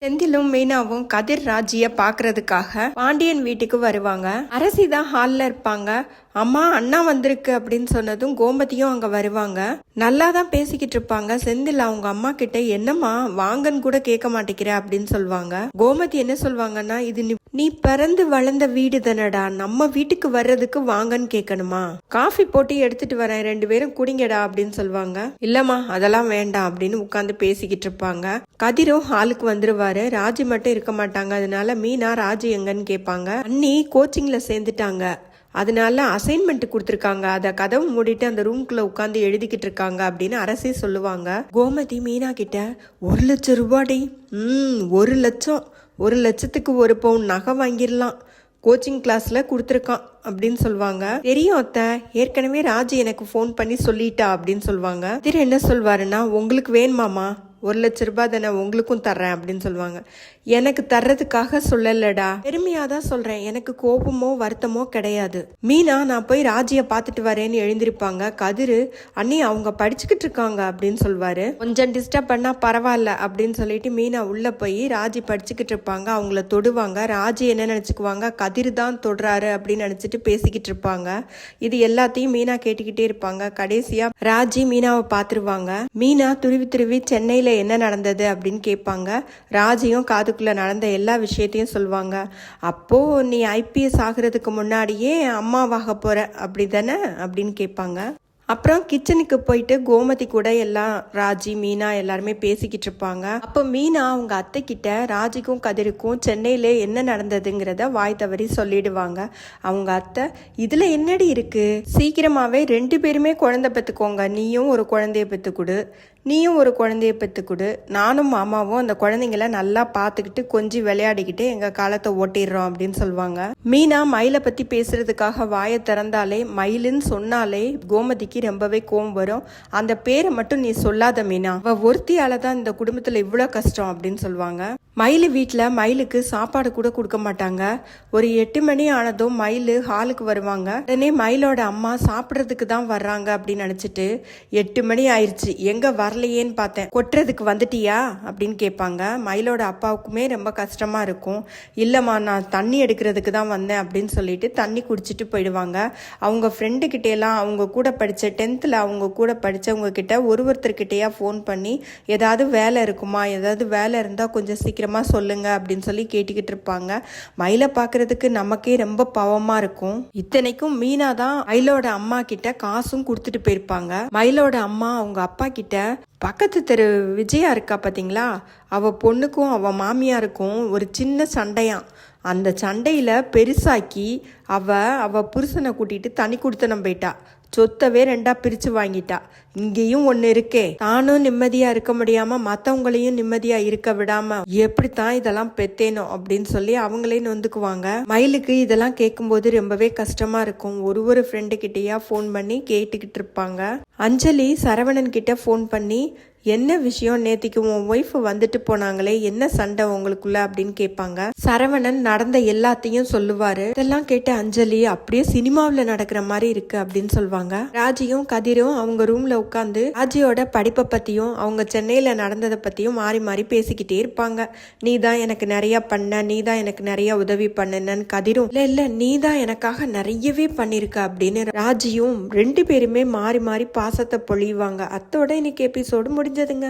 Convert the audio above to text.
செந்திலும் மீனாவும் கதிர் ராஜிய பாக்குறதுக்காக பாண்டியன் வீட்டுக்கு வருவாங்க. அரசி தான் ஹால்ல இருப்பாங்க. அம்மா அண்ணா வந்திருக்கு அப்படின்னு சொன்னதும் கோமதியும் அங்க வருவாங்க. நல்லா தான் பேசிக்கிட்டு இருப்பாங்க. செந்தில் அவங்க அம்மா கிட்ட என்னம்மா வாங்கன்னு கூட கேட்க மாட்டேங்கிற அப்படின்னு சொல்லுவாங்க. கோமதி என்ன சொல்லுவாங்கன்னா, இது நீ பிறந்து வளர்ந்த வீடு தானடா, நம்ம வீட்டுக்கு வர்றதுக்கு வாங்கன்னு கேட்கணுமா? காஃபி போட்டு எடுத்துட்டு வரேன், 2 பேரும் குடிங்கடா அப்படின்னு சொல்லுவாங்க. இல்லம்மா அதெல்லாம் வேண்டாம் அப்படின்னு உட்காந்து பேசிக்கிட்டு இருப்பாங்க. கதிரும் ஹாலுக்கு வந்துருவாரு. ராஜி மட்டும் இருக்க மாட்டாங்க. அதனால மீனா ராஜி எங்கன்னு கேட்பாங்க. அண்ணி கோச்சிங்ல சேர்ந்துட்டாங்க, அதனால அசைன்மெண்ட் கொடுத்துருக்காங்க, அதை கதவு மூடிட்டு அந்த ரூம்குள்ள உட்காந்து எழுதிக்கிட்டு இருக்காங்க அப்படின்னு அரசி சொல்லுவாங்க. கோமதி மீனா கிட்ட 1 லட்சம் ரூபாடி, 1 லட்சம், 1 லட்சத்துக்கு 1 பவுன் நகை வாங்கிடலாம், கோச்சிங் கிளாஸ்ல கொடுத்துருக்கான் அப்படின்னு சொல்லுவாங்க. தெரியும் அத்தை, ஏற்கனவே ராஜி எனக்கு ஃபோன் பண்ணி சொல்லிட்டா அப்படின்னு சொல்லுவாங்க. திரு என்ன சொல்வாருன்னா, உங்களுக்கு வேணுமாமா, 1 லட்ச ரூபாய் தானே, உங்களுக்கும் தர்றேன் அப்படின்னு சொல்லுவாங்க. எனக்கு தர்றதுக்காக சொல்லலடா, பெருமையா தான் சொல்றேன், எனக்கு கோபமோ வருத்தமோ கிடையாது. மீனா நான் போய் ராஜிய பாத்துட்டு வரேன்னு எழுந்திருப்பாங்க. கதிரு அண்ணி அவங்க படிச்சுக்கிட்டு இருக்காங்க அப்படின்னு சொல்வாரு. கொஞ்சம் டிஸ்டர்ப் பண்ணா பரவாயில்ல அப்படின்னு சொல்லிட்டு மீனா உள்ள போய் ராஜி படிச்சுக்கிட்டு இருப்பாங்க. அவங்கள தொடுவாங்க. ராஜி என்ன நினைச்சுக்குவாங்க, கதிர் தான் தொடுறாரு அப்படின்னு நினைச்சிட்டு பேசிக்கிட்டு இருப்பாங்க. இது எல்லாத்தையும் மீனா கேட்டுக்கிட்டே இருப்பாங்க. கடைசியா ராஜி மீனாவை பாத்துருவாங்க. மீனா துருவி துருவி சென்னையில என்ன நடந்தது அப்படின்னு கேட்பாங்க. ராஜியும் காதுக்குள்ள நடந்த எல்லா விஷயத்தையும் சொல்லுவாங்க. அப்போ நீ ஐபிஎஸ் ஆகுறதுக்கு முன்னாடியே அம்மாவாக போற அப்படிதானே அப்படின்னு கேட்பாங்க. அப்புறம் கிச்சனுக்கு போயிட்டு கோமதி கூட எல்லாம் ராஜி மீனா எல்லாருமே பேசிக்கிட்டு இருப்பாங்க. அப்போ மீனா அவங்க அத்தை கிட்ட ராஜிக்கும் கதிருக்கும் சென்னையில என்ன நடந்ததுங்கிறத வாய் தவறி சொல்லிடுவாங்க. அவங்க அத்தை, இதுல என்னடி இருக்கு, சீக்கிரமாவே 2 பேருமே குழந்தை பெற்றுக்கோங்க, நீயும் ஒரு குழந்தைய பெற்றுக்குடு, நீயும் ஒரு குழந்தைய பெற்றுக்குடு, நானும் மாமாவும் அந்த குழந்தைங்கள நல்லா பார்த்துக்கிட்டு கொஞ்சம் விளையாடிக்கிட்டு எங்கள் காலத்தை ஓட்டிடுறோம் அப்படின்னு சொல்லுவாங்க. மீனா மயிலை பற்றி பேசுறதுக்காக வாயை திறந்தாலே, மயிலுன்னு சொன்னாலே கோமதிக்கு ரொம்பவே கோவம் வரும். அந்த பேரை மட்டும் நீ சொல்லாத மீனா, அவ ஒருத்தியால தான் இந்த குடும்பத்தில் இவ்வளோ கஷ்டம் அப்படின்னு சொல்லுவாங்க. மயிலு வீட்டில் மயிலுக்கு சாப்பாடு கூட கொடுக்க மாட்டாங்க. ஒரு 8 மணி ஆனதும் மயில் ஹாலுக்கு வருவாங்க. உடனே மயிலோட அம்மா சாப்பிட்றதுக்கு தான் வர்றாங்க அப்படின்னு நினச்சிட்டு, 8 மணி ஆயிடுச்சு எங்க வரலையேன்னு பார்த்தேன், கொட்டுறதுக்கு வந்துட்டியா அப்படின்னு கேட்பாங்க. மயிலோட அப்பாவுக்குமே ரொம்ப கஷ்டமா இருக்கும். இல்லைம்மா நான் தண்ணி எடுக்கிறதுக்கு தான் வந்தேன் அப்படின்னு சொல்லிட்டு தண்ணி குடிச்சிட்டு போயிடுவாங்க. அவங்க ஃப்ரெண்டுக்கிட்டே எல்லாம் அவங்க கூட படித்த 10th அவங்க கூட படித்தவங்க கிட்ட ஒருத்தர்கிட்டயா ஃபோன் பண்ணி ஏதாவது வேலை இருக்குமா, ஏதாவது வேலை இருந்தால் கொஞ்சம் சீக்கிரம் சொல்லுங்க அப்படின்னு சொல்லி கேட்டுக்கிட்டு இருப்பாங்க. மயிலை பாக்குறதுக்கு நமக்கே ரொம்ப பாவமா இருக்கும். இத்தனைக்கும் மீனா தான் மயிலோட அம்மா கிட்ட காசும் கொடுத்துட்டு போயிருப்பாங்க. மயிலோட அம்மா அவங்க அப்பா கிட்ட, பக்கத்து தெரு விஜயா இருக்கா பாத்தீங்களா, அவ பொண்ணுக்கும் அவ மாமியாருக்கும் ஒரு சின்ன சண்டையாம். அந்த சண்டையில பெருசாக்கி அவ புருஷனை கூட்டிட்டு தனி குடுத்தனம் போயிட்டா, சொத்தவே 2ஆ பிரிச்சு வாங்கிட்டா. இங்கேயும் ஒண்ணு இருக்கே, தானும் நிம்மதியா இருக்க முடியாம மத்தவங்களையும் நிம்மதியா இருக்க விடாம எப்படித்தான் இதெல்லாம் பெத்தேனோ அப்படின்னு சொல்லி அவங்களே நொந்துக்குவாங்க. மயிலுக்கு இதெல்லாம் கேட்கும்போது ரொம்பவே கஷ்டமா இருக்கும். ஒரு ஃப்ரெண்டு கிட்டயா ஃபோன் பண்ணி கேட்டுக்கிட்டு இருப்பாங்க. அஞ்சலி சரவணன் கிட்ட ஃபோன் பண்ணி, என்ன விஷயம், நேத்திக்கு உன் ஒய்ஃப் வந்துட்டு போனாங்களே, என்ன சண்டை உங்களுக்குள்ள அப்படின்னு கேட்பாங்க. சரவணன் நடந்த எல்லாத்தையும் சொல்லுவாரு. இதெல்லாம் கேட்ட அஞ்சலி, அப்படியே சினிமாவில் நடக்கிற மாதிரி இருக்கு அப்படின்னு சொல்லுவாங்க. ராஜியும் கதிரும் அவங்க ரூம்ல உட்காந்து ராஜியோட படிப்பை பத்தியும் அவங்க சென்னையில நடந்ததை பத்தியும் மாறி மாறி பேசிக்கிட்டே இருப்பாங்க. நீ தான் எனக்கு நிறைய பண்ண, நீ தான் எனக்கு நிறைய உதவி பண்ணுன்னு கதிரும், இல்ல நீ தான் எனக்காக நிறையவே பண்ணிருக்க அப்படின்னு ராஜியும் 2 பேருமே மாறி மாறி பாசத்தை பொழிவாங்க. அத்தோட இன்னைக்கு எபிசோடு முடிஞ்சதுங்க.